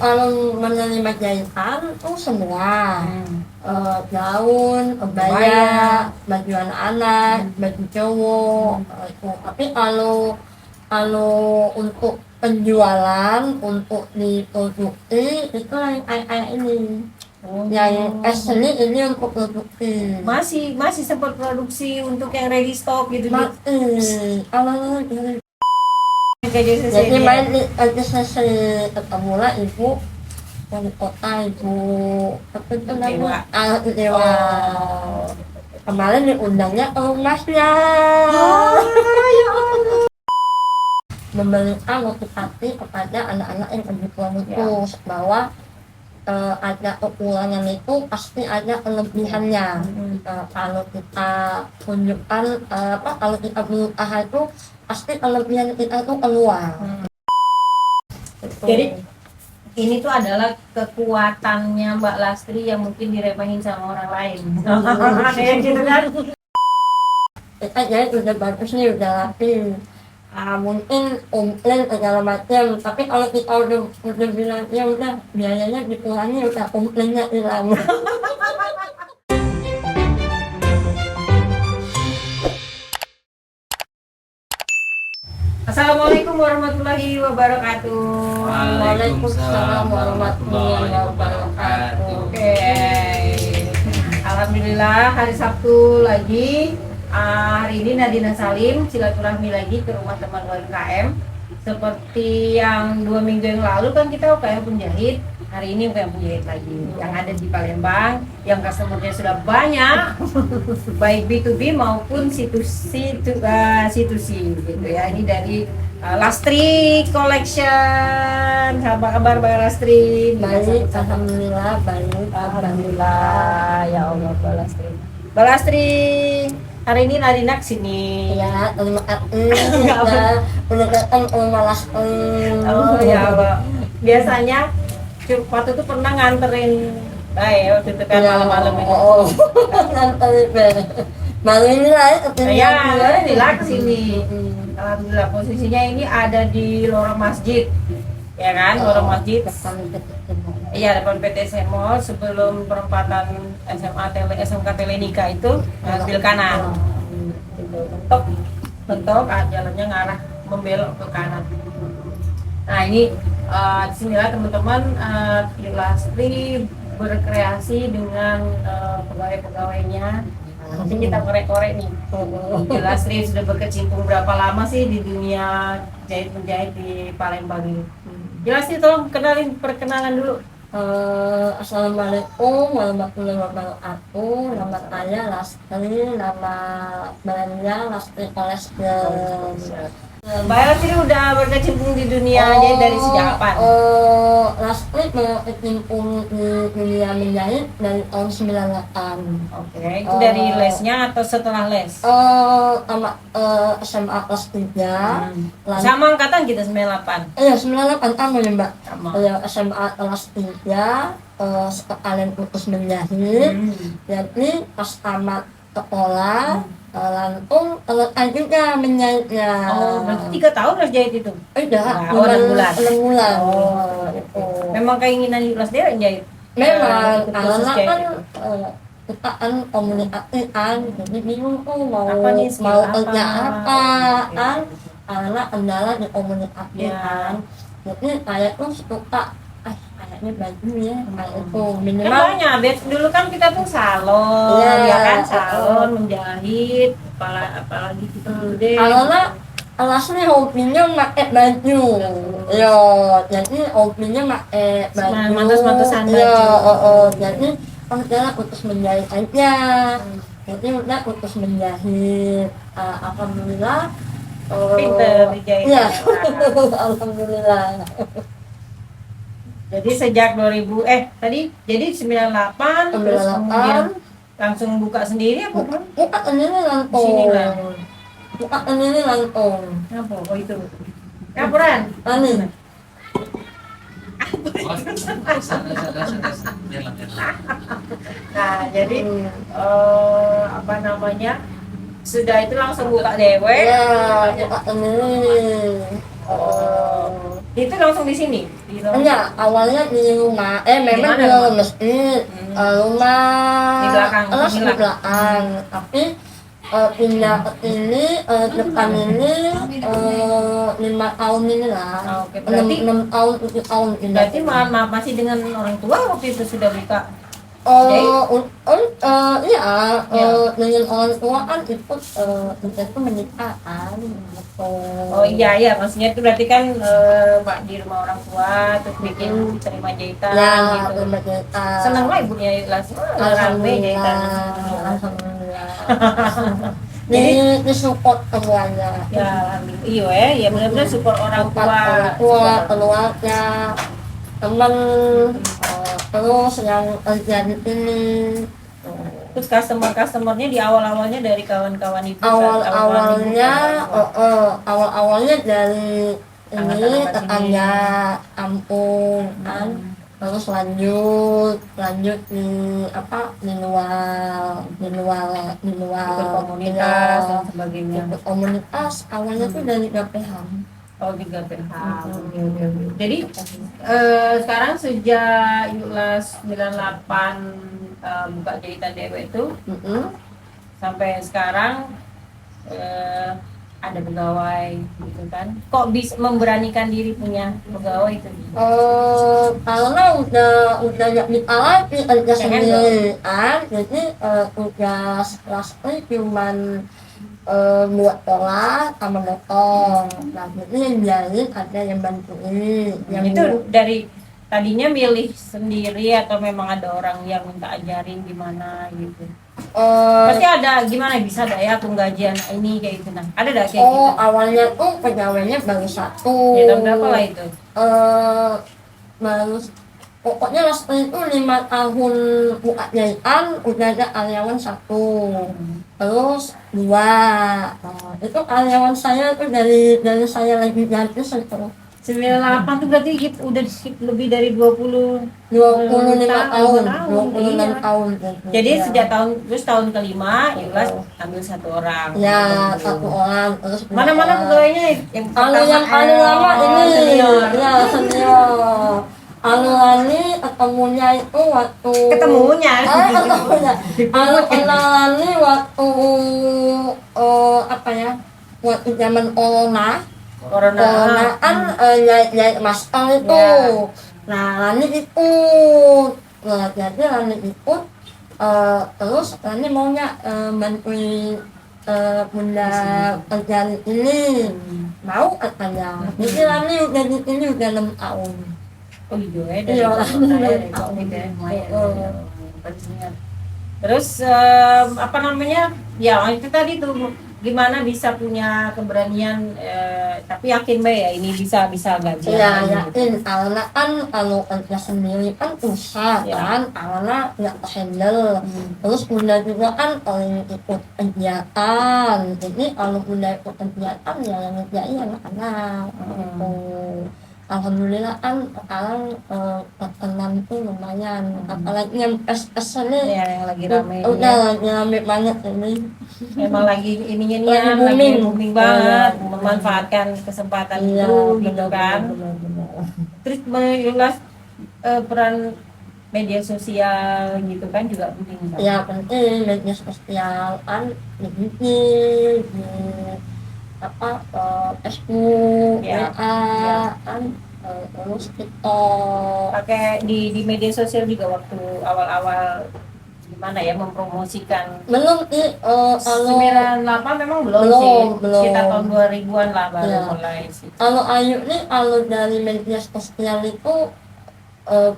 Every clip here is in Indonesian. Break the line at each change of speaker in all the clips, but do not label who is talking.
kalau menerima jahitan tuh semua. Gaun, kebaya, baju anak-anak, baju cowok, itu. Tapi kalau untuk penjualan, untuk diproduksi itu yang kayak ini. Yang asli ini untuk produksi.
Masih sempat produksi untuk yang ready stock gitu.
Kalau
Jadi
main di AJCC ketemu lah ibu dari kota, ibu apa itu namanya Dewa. Kemarin diundangnya ke rumahnya.
Ya Allah.
Memberikan motivasi kepada anak-anak yang berjuang itu bahwa ada kekurangan itu pasti ada kelebihannya. Kalau kita tunjukkan kalau kita berusaha itu pasti kelebihan kita itu keluar.
Jadi ini tuh adalah kekuatannya Mbak Lastri yang mungkin diremehin sama orang lain. Kayak gitu kan?
Kita jadi udah bagus nih, udah rapi. Mungkin komplain segala macam, tapi kalau kita udah bilang ya udah biayanya dikurangi, udah komplainnya hilang.
Assalamualaikum warahmatullahi wabarakatuh.
Waalaikumsalam warahmatullahi wabarakatuh.
Oke. Alhamdulillah hari Sabtu lagi. Hari ini Nadina Salim silaturahmi lagi ke rumah teman UMKM. Seperti yang 2 minggu yang lalu kan kita UKM penjahit. Hari ini UKM penjahit lagi yang ada di Palembang, yang customernya sudah banyak, baik B2B maupun C2C gitu ya. Ini dari Lastri Collection. Apa kabar Mbak Lastri?
Baik, alhamdulillah baik.
Alhamdulillah ya Allah Mbak Lastri. Mbak Lastri, hari ini Nadina kesini.
Ya, terima kasih. Udah datang ke malah.
Oh ya Mbak. Biasanya waktu itu pernah nganterin waktu itu kan malam-malam itu.
Nganterin malam ini lah
ya Alhamdulillah kesini. Alhamdulillah posisinya ini ada di lorong masjid. Ya kan, lorong masjid. Iya, depan PT Mall sebelum perempatan SMK Telenika itu ambil kanan. Bentok jalannya ngarah membelok ke kanan. Nah, ini disinilah teman-teman Lastri berkreasi dengan pegawai-pegawainya. Nanti kita korek-korek nih. Lastri sudah berkecimpung berapa lama sih di dunia jahit-menjahit di Palembang ini? Jelas sih, tolong perkenalan dulu.
Assalamualaikum warahmatullahi wabarakatuh. Nama saya Lastri, nama brandnya Lastri Collection.
Mbak Lastri udah berkecimpung di dunia jahit dari sejak kapan?
Lastri berkecimpung di dunia menjahit dari tahun 98.
Oke, itu dari lesnya atau setelah les?
SMA kelas 3.
Sama angkatan kita 98.
Iya, 98 sama ya Mbak.
Sama.
SMA kelas 3, sekalian putus menjahit. Jadi pas tamat sekolah langsung selesai juga menjahitnya.
Oh, berarti 3 tahun harus jahit itu?
Udah,
6 bulan.
6 bulan.
Itu. Memang keinginan Ikhlas Dewa jahit?
Memang, karena kan kita kan komunikasi kan, jadi bingung tuh mau kerja apa kan, karena kendala di komunikasi kan. Jadi saya tuh suka kayaknya baju ya kayak itu minimal.
Banyak, dulu kan kita tuh salon, ya kan, salon, menjahit, apalagi gitu deh.
Karena alasnya hobinya pakai baju, yo, jadi hobinya pakai baju.
Mantas-mantasan
baju.
Yo,
jadi udah putus menjahit aja. Jadi udah putus menjahit. Alhamdulillah.
Pinter dijahit.
Iya, alhamdulillah.
Jadi sejak 2000 jadi 98 terus kemudian langsung buka sendiri apa kan?
Buka sendiri langsung.
Sini lah.
Buka sendiri langsung.
Apa? Oh itu. Kapuran.
Ani.
Nah, jadi apa namanya? Sudah itu langsung buka dewe.
Ya, buka sendiri.
Itu langsung di sini di Piro?
Enggak, awalnya di rumah, memang
Di
di
mana
dalam
rumah?
masjid, rumah
Di belakang,
kelas
di
di belakang, tapi pindah ke sini, depan ini 5 tahun ini lah,
Oh, oke,
6,
berarti
6 tahun, 7 tahun pindah.
berarti maaf masih dengan orang tua waktu itu sudah buka.
Iya,
Ya.
dengan orang tua kan ikut itu menikah kan, gitu.
Oh iya ya, maksudnya itu berarti kan Mbak di rumah orang tua terus bikin terima jahitan
Ya,
gitu.
terima jahitan.
Senang lah ibunya langsung rame
Alhamdulillah,
jahitan.
alhamdulillah.
Jadi
Jadi support semuanya.
ya alhamdulillah. Iya ya benar-benar support orang tua.
Orang tua, keluarga, teman, terus yang kerja di sini.
Terus customernya di awalnya dari kawan-kawan itu
Awalnya dari ini
Anak-anak
tetangga kampung kan, terus lanjut di di luar
ikut komunitas
ya,
dan sebagainya.
ikut komunitas awalnya tuh dari GPH.
Oh juga berhak. Oke. Jadi sekarang sejak Yulas 98 buka jahitan dewe itu sampai sekarang ada pegawai gitu kan. Kok bisa memberanikan diri punya pegawai itu?
Karena udah nggak bisa lagi kerja sendirian, jadi tugas kelasnya cuman buat pola sama motong. Nah, jadi yang jahit ada yang bantuin. Yang
Itu dari tadinya milih sendiri atau memang ada orang yang minta ajarin gimana gitu? Pasti ada gimana bisa ada ya aku gajian ini kayak gitu, nah ada dah kayak gitu.
Awalnya tuh pegawainya baru 1.
Ya tahun berapa lah itu?
Baru pokoknya last itu 5 tahun buka jahitan udah ada karyawan 1, terus 2. Itu karyawan saya itu dari saya lagi gratis itu
98 tuh berarti udah lebih dari 25
tahun, 26
iya.
tahun.
Jadi
Ya.
sejak tahun kelima Yulas ambil 1 orang.
Ya, 1 orang terus
Mana-mana pegawainya yang
kalau yang paling lama ini
senior.
ya senior. Alani ketemunya itu waktu
Ketemunya.
Alani waktu waktu zaman corona kan ya masker itu.
Ya.
Nah Lani ikut, jadi Lani ikut, terus Lani maunya bantuin bunda kerjaan ini, mau katanya. Jadi Lani udah di sini udah 6 tahun.
Oh iya,
Iya,
dari Covid ya, lumayan. Terus apa namanya? Ya itu tadi tuh gimana bisa punya keberanian tapi yakin Mbak ya ini bisa gajian.
Iya yakin, karena kan kalau kerja sendiri kan susah kan, karena nggak handle. Terus bunda juga kan kalau ikut kegiatan, jadi kalau bunda ikut kegiatan ya yang ngerjain anak-anak gitu. Alhamdulillah kan sekarang pertenan tuh lumayan, apalagi yang es-esannya
yang lagi rame
udah lagi rame banget ini.
Emang lagi ininya nih
Lagi
booming banget, memanfaatkan kesempatan itu gitu kan. Terus mengulas peran media sosial gitu kan juga penting kan?
Ya penting, media sosial kan di Facebook, WA kan, terus TikTok.
Pakai di media sosial juga waktu awal-awal gimana ya mempromosikan.
Belum sih, kalau
98 memang belum sih, sekitar tahun 2000-an lah baru mulai sih.
Kalau Ayu nih, kalau dari media sosial itu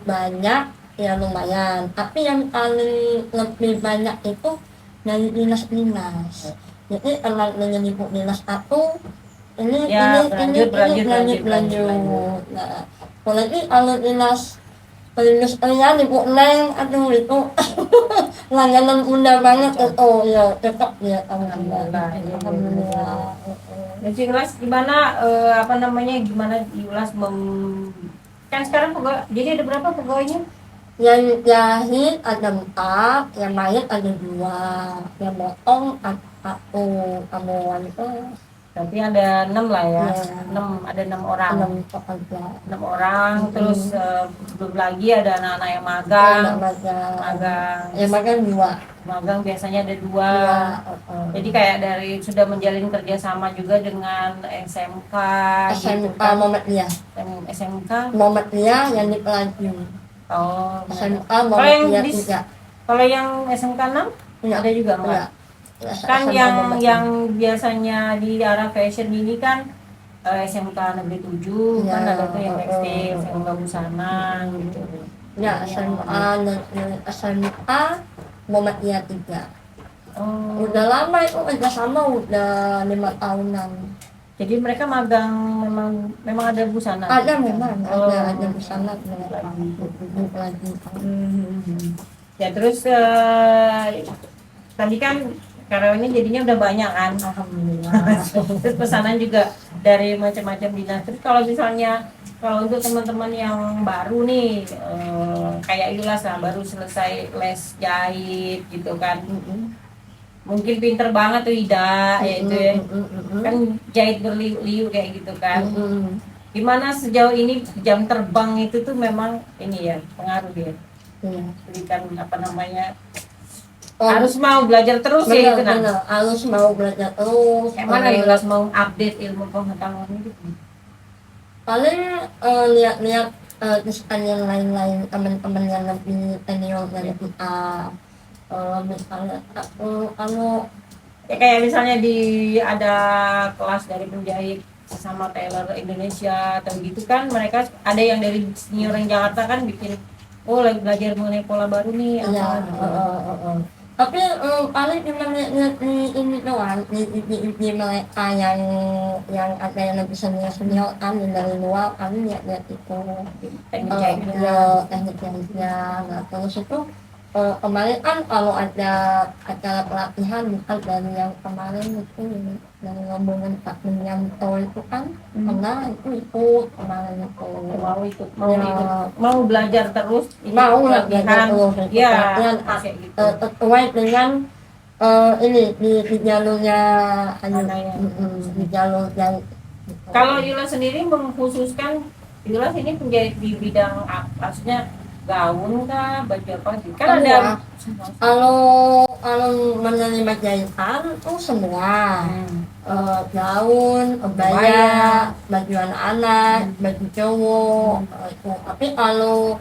banyak ya lumayan, tapi yang paling lebih banyak itu dari dinas-dinas. Jadi emang dengan ibu dinas satu ini berlanjut. Nah, apalagi kalau dinas perindustrian ibu Neng, aduh itu langganan bunda banget itu ya tetap ya alhamdulillah.
Jadi Yulas gimana gimana Yulas kan sekarang jadi ada berapa pegawainya?
Yang jahit ada 4, yang mayat ada 2, yang motong ada 1, kamuan itu
Berarti ada 6 lah ya.
Iya.
6 orang.
6 pekerja.
6 orang, terus belum lagi ada anak-anak yang
Anak
magang.
magang. Ya magang 2.
Magang biasanya ada 2.
2.
Jadi kayak dari sudah menjalin kerjasama juga dengan SMK gitu
SMK
kan.
Muhammadiyah.
SMK.
Muhammadiyah yang di Pelaju.
Oh.
SMK
Kalau yang
Muhammadiyah
di
3.
kalau yang SMK 6
Enggak.
ada juga enggak?
Enggak.
Kan
SMK
yang
Muhammadiyah.
biasanya di arah fashion ini kan SMK Negeri 7 kan
Iya.
ada tuh yang tekstil, SMK busana gitu.
Ya, SMA Muhammadiyah 3.
Oh.
Udah lama itu udah sama, udah 5 tahunan.
Jadi mereka magang memang ada busana.
Ada memang,
Oh.
ada di sana lagi.
Ya terus tadi kan karena ini jadinya udah banyak kan.
Alhamdulillah.
Terus pesanan juga dari macam-macam dinas. Terus kalau untuk teman-teman yang baru nih kayak Yulas lah baru selesai les jahit gitu kan. Mungkin pinter banget tuh Ida ya itu ya. Kan jahit berliu-liu kayak gitu kan. Gimana sejauh ini jam terbang itu tuh memang ini ya pengaruh ya. Berikan apa namanya harus mau belajar terus ya itu kan.
Harus mau belajar terus.
Kayak mana Yulas mau update ilmu pengetahuan itu?
Paling lihat-lihat tulisan yang lain-lain, teman-teman yang lebih senior dari kita. Misalnya
Ya kayak misalnya ada kelas dari penjahit sama tailor Indonesia atau gitu kan, mereka ada yang dari senior yang Jakarta kan bikin lagi belajar mengenai pola baru nih
ya,
apa
tapi paling cuma lihat ini doang di mereka yang ada yang lebih senior kan dari luar, kami lihat itu
teknik jahitnya.
teknik jahitnya. Nah terus itu kemarin kan kalau ada acara pelatihan misal dari yang kemarin itu yang ngomongin Pak Minyanto itu kan pernah itu ikut kemarin itu
mau belajar terus
mau belajar terus
ya
pelatihan sesuai dengan ini di jalurnya di jalur yang
kalau Yula sendiri mengkhususkan Yula ini penjahit di bidang maksudnya gaun kah, baju apa gitu kan ada
kalau menerima jahitan tuh semua gaun, kebaya, baju anak-anak, baju cowok itu. Tapi kalau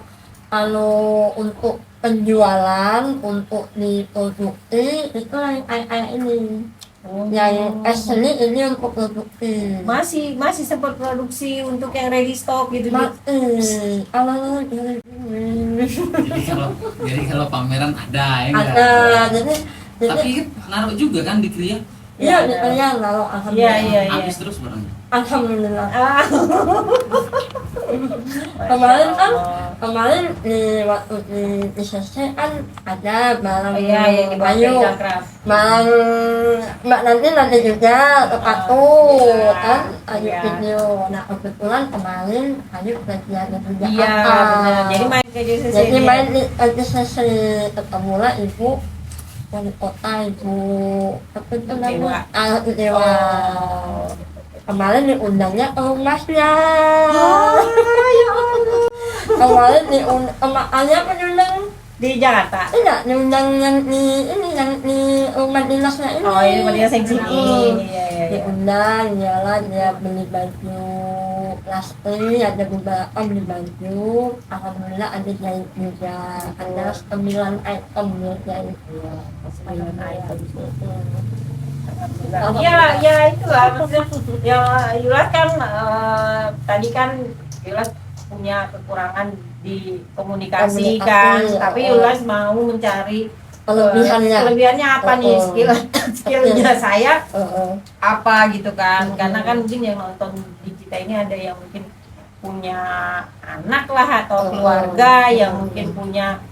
untuk penjualan, untuk diproduksi itu yang kayak ini. Yang asli ini untuk produksi.
Masih sempat produksi untuk yang ready stock gitu.
Jadi kalau pameran ada ya enggak?
Ada, jadi
tapi naruh juga kan di Kria?
Iya, naruh alhamdulillah.
Iya.
Habis terus barangnya.
Alhamdulillah. Kemarin di waktu di selesai kan ada barang
bayu,
barang Mbak nanti juga sepatu kan Ayu video. Nah kebetulan kemarin Ayu kerja di Jakarta.
Jadi main ke JCC.
Jadi main di JCC ketemu lah ibu wali kota, ibu apa itu namanya Dewa. Kemarin diundangnya ke rumahnya. Ya Allah. Kemarin diundang diundang
di Jakarta.
Tidak, diundang yang di rumah dinasnya ini.
Oh, ini rumah dinas yang sini. Iya.
Diundang, dia beli baju plastik, ada beberapa beli baju. Alhamdulillah ada jahit juga. Ada 9 item jahit.
9 item. Ya itulah maksudnya yang Yulas kan tadi kan Yulas punya kekurangan di komunikasi kan, tapi Yulas mau mencari kelebihannya apa nih, skillnya saya apa gitu kan, karena kan mungkin yang nonton di kita ini ada yang mungkin punya anak lah atau keluarga yang mungkin punya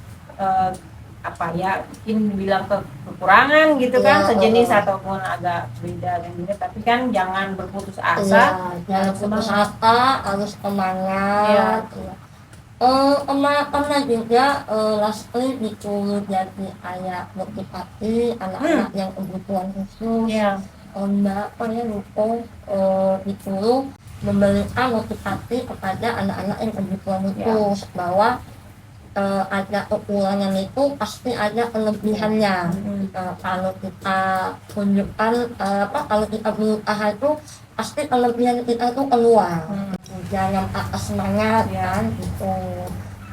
mungkin bilang kekurangan gitu kan, sejenis ataupun agak beda dan gitu, tapi kan jangan berputus asa.
Jangan berputus asa, harus semangat. Pernah juga Lastri disuruh jadi ayah motivasi anak-anak yang kebutuhan khusus. Mbak ya lupa disuruh memberikan motivasi kepada anak-anak yang ada di keluarga itu bahwa ada kekurangan itu pasti ada kelebihannya. Kalau kita tunjukkan kalau kita berusaha itu pasti kelebihan kita itu keluar. Jangan patah semangat kan gitu.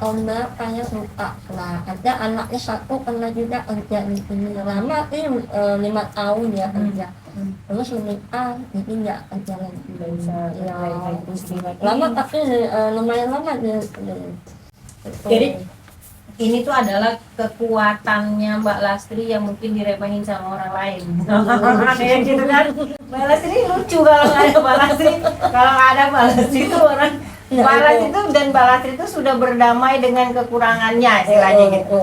Mbak kayak lupa. Nah ada anaknya satu pernah juga kerja di sini lama sih 5 tahun ya kerja. Terus menikah jadi nggak kerja lagi. Ya, lama tapi lumayan lama dia.
Jadi ini tuh adalah kekuatannya Mbak Lastri yang mungkin diremehin sama orang lain. Kayak gitu kan. Mbak Lastri lucu kalau nggak ada Mbak Lastri. Kalau nggak ada Mbak Lastri itu orang Mbak Lastri itu dan Mbak Lastri itu sudah berdamai dengan kekurangannya istilahnya gitu.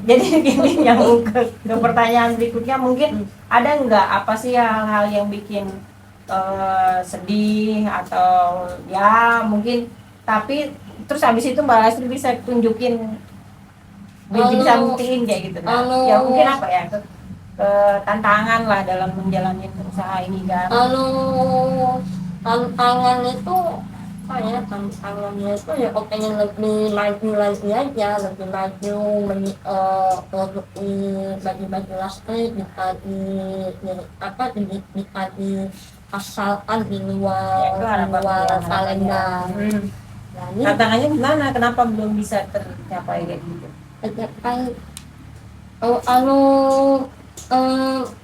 Jadi gini nyambung ke pertanyaan berikutnya, mungkin ada nggak apa sih hal-hal yang bikin sedih atau ya mungkin, tapi terus habis itu Mbak Lastri bisa tunjukin bisa buktiin kayak gitu kan. Ya mungkin apa ya ke tantangan lah dalam menjalani usaha ini kan.
Tantangan itu tantangannya itu ya pengen lebih maju lagi aja, lebih maju produksi baju-baju Lastri bisa dipasarkan di luar Palembang.
Tantangannya gimana? Kenapa belum bisa tercapai kayak gitu?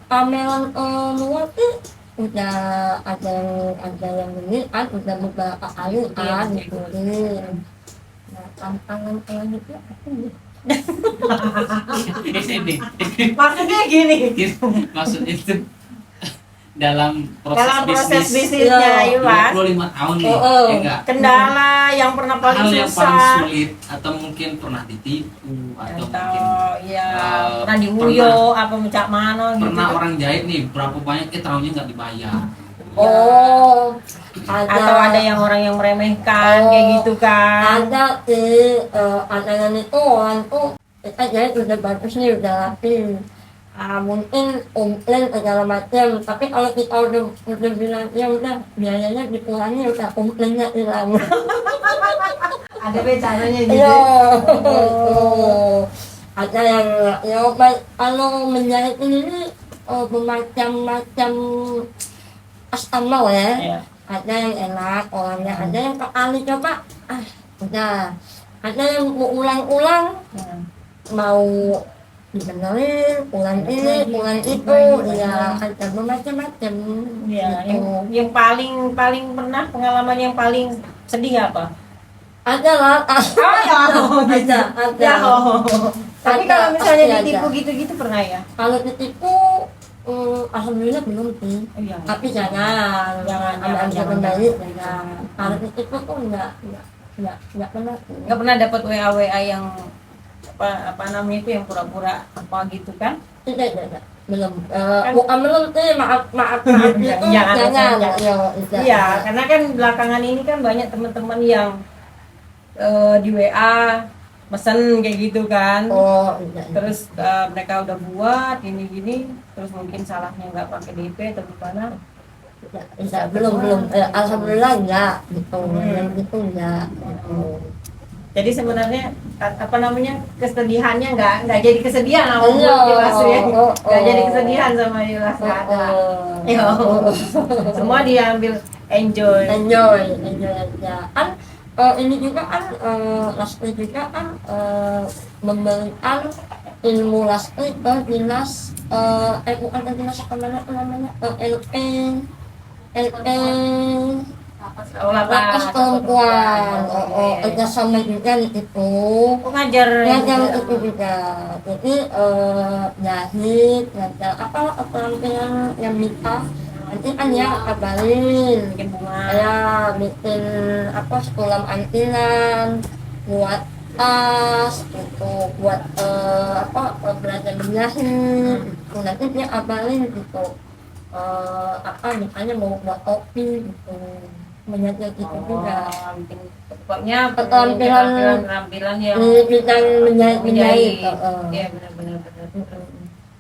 Pameran luar sih udah ada yang ini kan udah beberapa kali kan gitu. Nah tantangan itu
ini
maksudnya gini,
maksud itu dalam
proses bisnisnya Yulas
25 tahun nih ya enggak?
Kendala yang pernah paling
hal yang
susah
paling sulit atau mungkin pernah ditipu atau mungkin
pernah diuyo apa mencak mana gitu.
Pernah orang jahit nih berapa banyak tahunya nggak dibayar.
Atau ada yang orang yang meremehkan kayak gitu kan.
Ada sih ada itu orang tuh kita jahit udah bagus nih udah rapi. Mungkin komplain segala macam, tapi kalau kita udah bilang ya udah biayanya dikurangi udah komplainnya hilang.
Ada caranya gitu.
Ada yang kalau menjahit ini bermacam-macam customer ya. Ada yang enak orangnya, ada yang kali coba udah, ada yang mau ulang-ulang mau dibenerin, ulang ini, ulang itu, ya ada macam-macam.
Ya,
gitu.
yang paling pernah pengalaman yang paling sedih apa?
Ada lah, ada.
Tapi kalau misalnya ditipu gitu-gitu pernah ya?
Kalau ditipu, alhamdulillah belum sih. Tapi jangan ambil kembali, jangan. Kalau ditipu tuh enggak pernah.
Nggak pernah dapat WA yang apa namanya itu yang pura-pura apa gitu kan?
Tidak belum bukan belum sih maaf gitu jangan.
Iya karena kan belakangan ini kan banyak teman-teman yang di WA mesen kayak gitu kan. Terus mereka udah buat gini terus mungkin salahnya nggak pakai DP atau gimana?
Belum alhamdulillah enggak gitu. Yang gitu enggak.
Jadi sebenarnya apa namanya kesedihannya nggak jadi kesedihan sama Yulas ya, nggak jadi kesedihan sama Yulas nggak ada. Semua diambil enjoy
aja. Kan ini juga kan Lastri juga kan memberikan ilmu Lastri ke dinas bukan ke dinas apa namanya lapas perempuan kerjasama juga itu
ngajar
itu juga jadi jahit ngajar apa penampilan yang bisa nanti kan ya kabarin
bikin bunga
ya bikin sekolah antinan buat tas gitu buat belajar menjahit gitu nanti dia kabarin gitu misalnya mau buat kopi gitu menjadi gitu juga
pokoknya penampilan yang
bidang menjahit
ya benar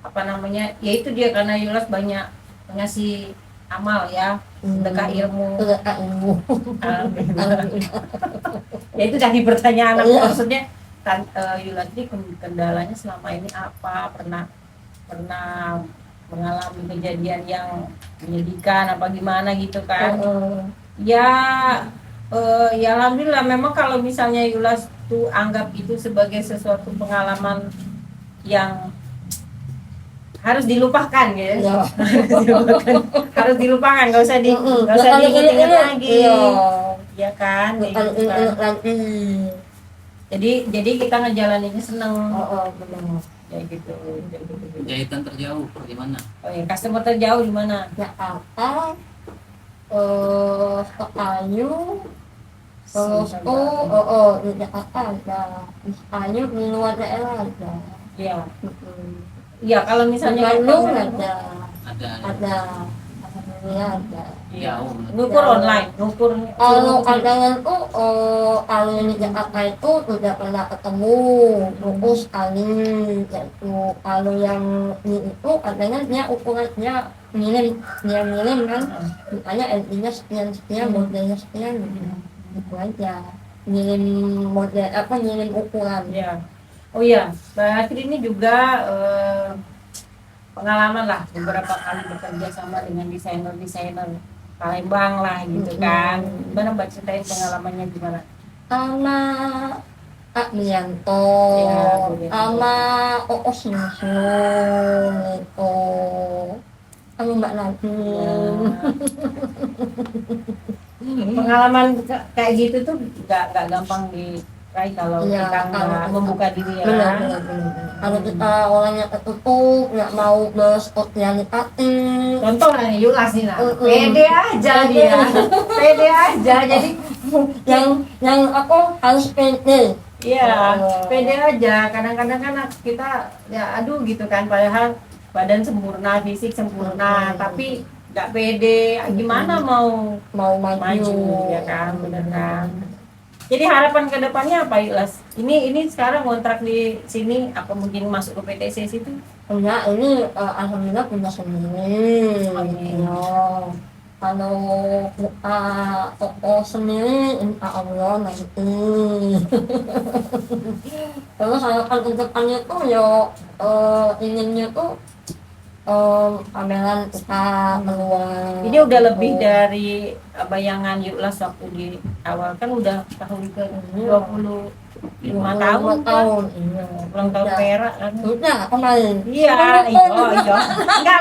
apa namanya ya itu dia karena Yulas banyak ngasih amal ya, sedekah ilmu.
Sedekah ilmu.
Alhamdulillah. Ya itu jadi pertanyaan aku,
Iya.
maksudnya Yulati kendalanya selama ini apa, pernah mengalami kejadian yang menyedihkan apa gimana gitu kan. Ya ya alhamdulillah, memang kalau misalnya Yulas tuh anggap itu sebagai sesuatu pengalaman yang harus dilupakan gitu.
Ya.
Harus dilupakan, nggak usah diingat-ingat lagi.
Iya.
Ya kan, kayak
Bukan
gitu kan.
ingat lagi.
Jadi kita ngejalaninnya seneng.
Benar.
Ya gitu.
Jahitan terjauh di mana?
Oh ya, customer terjauh di mana?
Jakarta, Sekayu, terus di Jakarta ada, di Sekayu di luar daerah ada.
Iya.
Mm-mm.
Iya, kalau
Di
misalnya
Bandung
Ada.
ada, alhamdulillah ada.
Jauh.
ngukur online, ngukur
Kalau kadang tuh kalau di Jakarta itu udah pernah ketemu, terus kali yaitu kalau yang ini itu kadang dia ukurannya ngirim kan, misalnya LD-nya sekian modelnya sekian gitu aja, ngirim model ngirim ukuran.
ya. Oh iya, Mbak Astri ini juga pengalaman lah beberapa kali bekerja sama dengan desainer Palembang lah gitu kan. Gimana Mbak ceritain pengalamannya gimana?
Sama Kak Bianto,
Ya, Bu Bianto.
sama Oos Nyusun itu, sama Mbak Nadine.
Pengalaman kayak gitu tuh nggak gampang diraih kalau
Iya,
kita nggak
kalau-
membuka diri ya.
Benar. Kalau kita orangnya tertutup, nggak mau bersosialisasi,
Contoh lah nih, Yulas nih lah.
Mm-mm.
Pede aja dia, pede aja. Jadi
yang aku harus pede.
iya,
Oh.
pede aja. Kadang-kadang kan kita ya aduh gitu kan, padahal badan sempurna, fisik sempurna, tapi nggak pede. Gimana mau
Mau maju,
maju ya kan, bener kan. Jadi harapan kedepannya apa Yulas? Ini sekarang kontrak di sini apa mungkin masuk ke PTC situ?
Enggak, ini alhamdulillah punya sendiri.
Amin.
Ya. Kalau buka toko sendiri, insya Allah nanti. Terus harapan ke depannya tuh ya inginnya tuh pameran kita keluar.
Ini udah lebih dari bayangan Yulas waktu di awal, kan udah tahun ke 25 tahun kan?
Iya.
Ulang tahun perak kan?
Sudah kemarin.
Iya, iya. Enggak,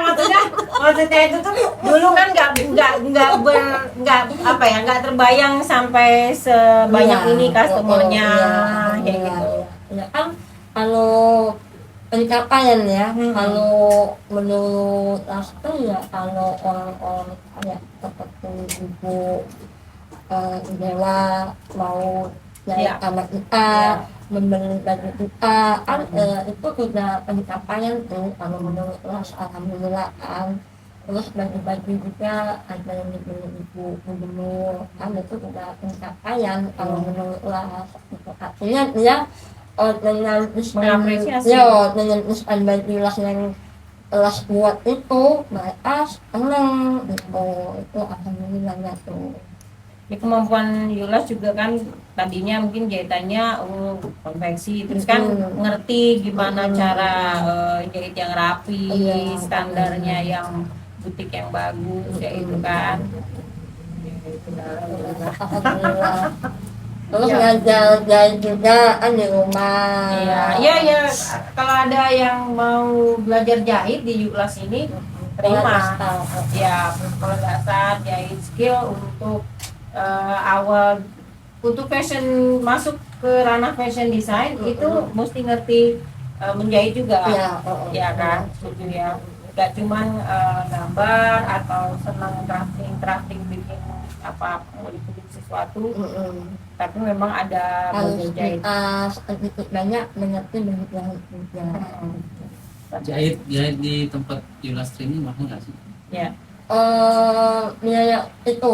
maksudnya itu tuh dulu kan nggak terbayang sampai sebanyak
Iya.
ini customernya kayak
Iya.
gitu.
Ya kan kalau pencapaian ya, kalau menurut Lastri ya, kalau orang-orang kayak seperti Ibu Dewa mau dari
Iya.
kamar kita, membeli baju kita, kan itu sudah pencapaian tuh kalau menurut Las, alhamdulillah kan. Terus baju-baju juga ada yang dibeli Ibu Gubernur, kan itu sudah pencapaian kalau menurut Las. Itu artinya dia dengan
Mengapresiasi.
dengan desain baju Las yang Las buat itu mereka seneng gitu, itu alhamdulillahnya tuh.
Di kemampuan Yulas juga kan tadinya mungkin jahitannya konveksi, terus kan ngerti gimana cara jahit yang rapi,
Iya.
standarnya yang butik yang bagus ya itu kan.
Alhamdulillah. Terus
Ya.
ngajar jahit juga kan di rumah.
Iya. Kalau ada yang mau belajar jahit di Yulas ini, terima. Ya, kalau dasar jahit skill untuk awal untuk fashion, masuk ke ranah fashion design itu mesti ngerti menjahit juga.
Iya.
Ya kan, setuju ya. Gak cuman gambar atau senang drafting bikin apa mau dibikin sesuatu, tapi memang ada
Harus
belajar jahit.
kita sedikit banyak mengerti menjahit juga.
Jahit di tempat Yulastri ini mahal nggak sih?
Ya.
Biaya itu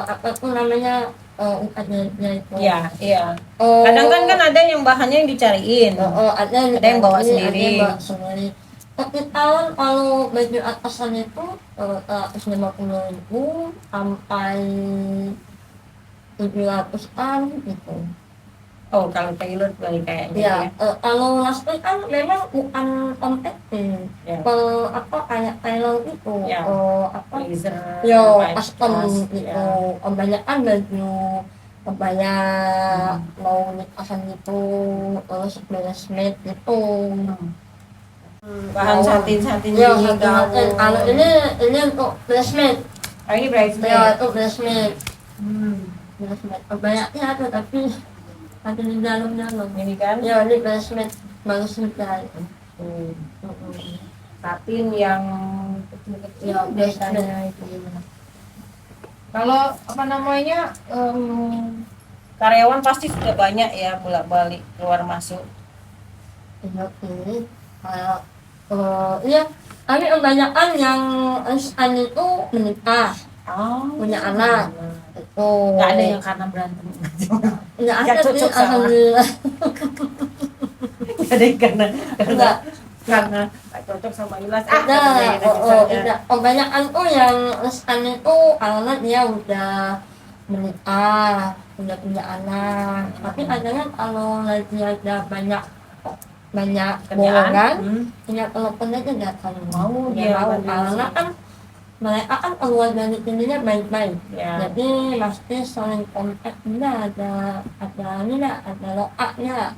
apa tuh namanya ukatnya itu.
Iya. Kadang kan ada yang bahannya yang dicariin.
Ada
Ada yang bawa sendiri.
Ada yang bawa sendiri. Tapi tahun kalau baju atasan itu 150.000 sampai 700-an gitu.
Oh, kalau tailor balik kayaknya
Ya,
ya.
kalau lastly kan memang bukan kompeten.
Ya.
Kalau apa kayak Thailand itu,
Ya.
apa?
Blazer,
Yo,
white
custom
dress,
gitu.
ya.
Kebanyakan baju kebaya mau nikahan gitu, terus bridesmaid gitu.
Bahan satin
Ya,
di gaun.
kalau ini untuk bridesmaid.
Oh, ini bridesmaid.
Ya, itu bridesmaid.
Hmm.
Bridesmaid. Kebanyakan ada tapi ada di dalam-dalam.
Ini kan
Ya, ini bridesmaid bagus juga.
hmm, satin yang kecil-kecil
Ya,
biasanya itu. Kalau apa namanya karyawan pasti sudah banyak ya bolak-balik keluar masuk.
Ini kayak iya, tapi kebanyakan yang instan itu menikah, punya anak. Itu
Nggak ada yang karena berantem.
nggak
nggak
ada sih,
cocok sama.
alhamdulillah.
Nggak ada yang karena
Enggak.
nggak cocok sama Yulas.
Enggak. Kebanyakan tuh yang instan itu karena dia udah menikah, udah punya anak. Tapi kadang kalau lagi ada banyak bolongan, punya telepon aja datang
Mau
dia
dia
mau
bantu
karena
sih.
kan mereka kan keluar dari sininya baik-baik,
Ya.
jadi pasti saling kontak, ada ini nggak, ada loaknya,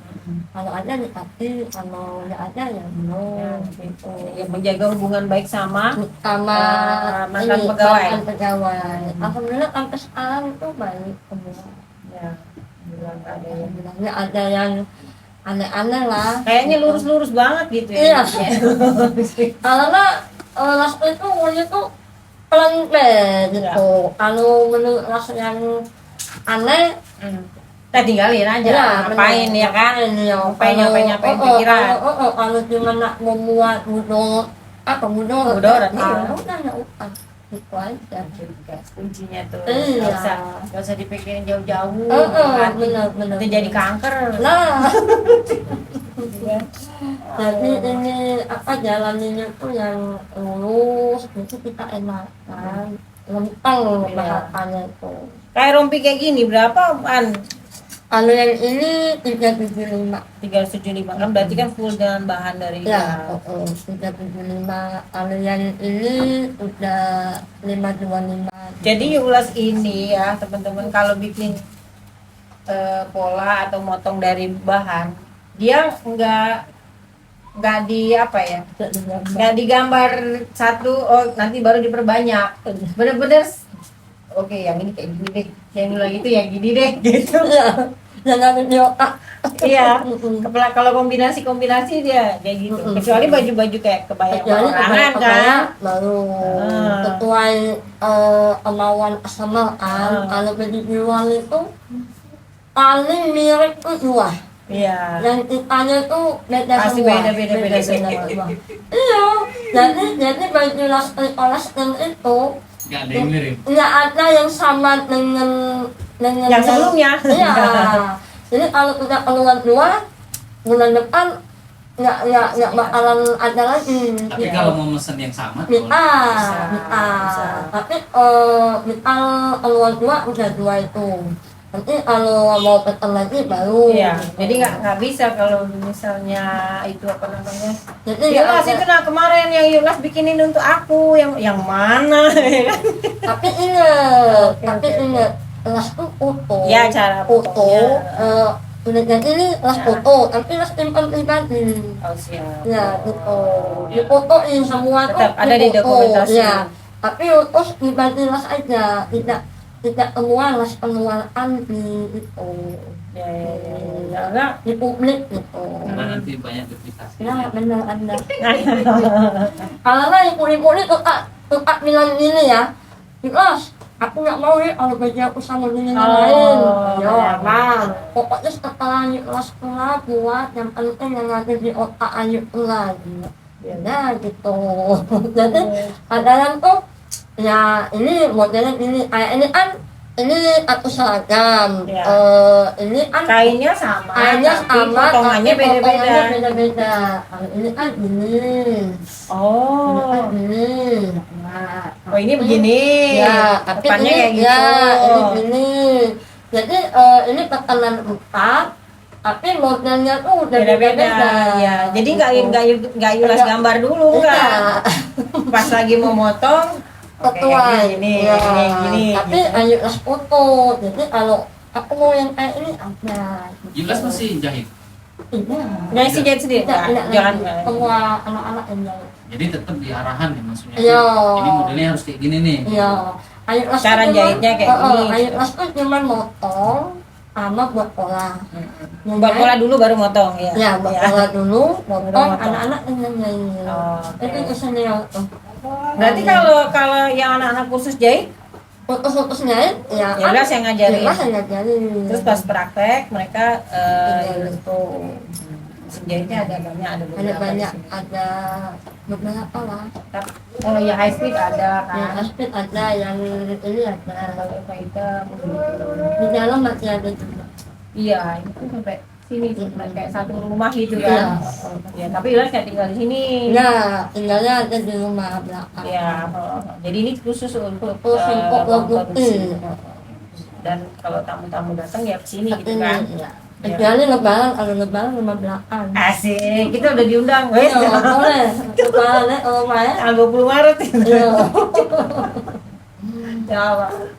kalau ada dikasih, kalau nggak ada ya belum gitu.
Ya, menjaga hubungan baik sama
Sama
mantan
ini,
pegawai.
mantan pegawai. Alhamdulillah sampai sekarang itu baik semua.
ya bilang ada yang
Alhamdulillah nggak ada yang aneh-aneh lah.
kayaknya lurus-lurus banget gitu
Iya.
ya.
Karena Ras itu umurnya tuh pelan gitu. Kalau menurut Ras yang aneh,
Kita tinggalin aja,
ya,
ngapain ya kan? Ngapain nyampe-nyampein pikiran.
Kalau cuma nak membuat mudor
Mudor,
udah
iya.
ya udah itu aja.
Kuncinya tuh
Iya.
nggak usah dipikirin jauh-jauh.
Benar.
Nanti jadi kanker.
Lah. Jadi ini apa jalannya tuh yang lurus, itu kita enakan, lempeng
Iya.
bahannya itu.
Kayak rompi kayak gini berapa an?
Kalau yang ini 375.
375 kan berarti kan full dengan bahan dari
Ya, 375. Kalau yang ini udah 525.
Jadi ulas ini ya teman-teman kalau bikin pola atau motong dari bahan dia nggak di apa ya nggak digambar satu nanti baru diperbanyak bener-bener oke yang ini kayak gini deh yang ini lagi itu yang gini deh gitu
Jangan di otak.
iya kalau kombinasi dia kayak gitu kecuali baju-baju kayak kebaya
Kecuali
orangan
kebaya
kan
baru sesuai kemauan kesamaan. Kalau baju di luar itu paling mirip tuh dua.
iya
Yang kitanya tuh beda
pasti
semua.
beda.
Semua. Iya, jadi baju Laston itu
Nggak ada yang mirip.
nggak ada yang sama dengan
yang sebelumnya
Iya. Jadi kalau udah keluar dua bulan depan nggak bakalan ada lagi.
Tapi
gitu.
kalau mau mesen yang sama,
Bisa.
Bisa.
Tapi misal keluar dua udah dua itu. Nanti kalau mau pesan lagi baru.
iya jadi nggak bisa kalau misalnya itu apa namanya
Jadi nggak
Yulas
ada.
itu nah kemarin yang Yulas bikinin untuk aku yang mana ya kan?
Tapi ingat,
Oke.
las tuh foto.
Ya, cara
foto.
fotonya.
Udah jadi ini las
Ya.
foto, tapi las simpan pribadi.
Oh siap.
Ya gitu. Difotoin semua tuh.
Tetap ada di
difoto.
dokumentasi.
Ya. Tapi terus pribadi las aja, tidak semua las pengeluaran di itu.
Ya. Enggak.
Di publik gitu.
karena nanti banyak duplikasi.
Ya benar Anda. Karena ibu-ibu ini tukak bilang ini ya, Mas, aku nggak mau ya kalau baju aku sama dengan yang lain. Ya, nah, pokoknya setelah kelas pula buat yang penting yang ada di otak ayu pula. Ya gitu. Jadi kadang tuh ya ini modelnya ini kayak ini kan Ini aku seragam.
Ya.
Ini kan
Kainnya sama,
kainnya
tapi
sama,
potongannya
tapi potongannya
beda-beda.
beda-beda. Kalau ini kan ini. Ini kan
Oh,
ini. Nah,
oh ini begini.
ya, tapi
Depannya
ini
kayak gitu.
ya, ini gini. Jadi ini tekanan 4, tapi modelnya tuh udah
Beda-beda.
beda-beda.
Ya, jadi nggak yulas
Enggak.
gambar dulu kan.
Enggak.
Pas lagi mau motong, oke,
Sesuai.
gini,
Ya,
gini.
tapi
gitu.
ayolah foto. Jadi kalau aku mau yang kayak ini ada.
Yulas masih jahit.
Iya.
Dari si jahit sendiri,
Tidak,
Kak?
tidak,
Jangan.
semua anak-anak yang jahit.
Jadi tetap di arahan ya maksudnya.
Iya.
Ini modelnya harus kayak gini nih.
Iya. Ayo las
Cara jahitnya kayak gini.
Ayo las tuh cuma motong sama buat pola.
Buat pola dulu baru motong ya.
Ya, buat
Ya.
pola dulu, motong
motong.
anak-anak yang nyanyi.
Oh,
Itu
oke.
usaha tuh.
Berarti kalau yang anak-anak kursus jahit,
Fotos-fotos jahit, ya.
Ya, Las yang ngajarin.
Las yang ngajarin.
terus pas praktek mereka
Iya.
itu jahitnya ada banyak, ada
ada
beberapa
banyak,
di sini.
ada beberapa lah.
Kalau yang high speed ada
Yang
kan.
aspek ada, yang ini ada.
Kalau Faida
Di dalam masih ada juga.
iya itu sampai sini tuh kayak satu rumah gitu
Iya.
kan. Ya, tapi Ilas nggak tinggal di sini.
Ya, tinggalnya ada di rumah belakang.
Ya, jadi ini khusus untuk
Khusus untuk
nonton
logo.
sini. Dan kalau tamu-tamu datang ya ke sini gitu kan.
Ya. Kecuali lebaran, kalau lebaran rumah belakang.
Asik, kita udah diundang, wes.
Ya, boleh. Lebaran, kalau main.
Tanggal 20 Maret.
Ya.
Ya,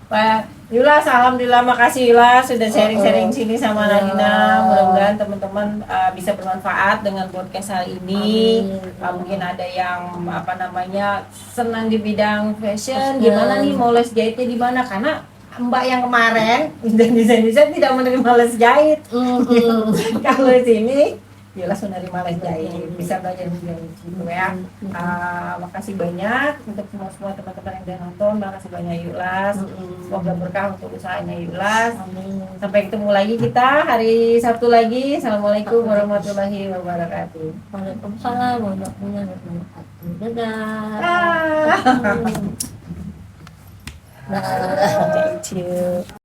Pak Yulas, alhamdulillah, makasih Yulas sudah sharing-sharing sini sama Nadina. Mudah-mudahan teman-teman bisa bermanfaat dengan podcast hari ini.
Amin.
Mungkin ada yang apa namanya senang di bidang fashion, gimana nih mau les jahitnya di mana? Karena Mbak yang kemarin desain tidak menerima les jahit. Kalau di sini Yulas menerima les jahit, bisa belajar menjahit gitu ya. Makasih banyak untuk semua teman-teman yang udah nonton. Makasih banyak Yulas. Semoga berkah untuk usahanya Yulas.
Amin.
Sampai ketemu lagi kita hari Sabtu lagi. Assalamualaikum warahmatullahi wabarakatuh.
Waalaikumsalam warahmatullahi wabarakatuh. Dadah.
Ah.
Dadah.
Thank you.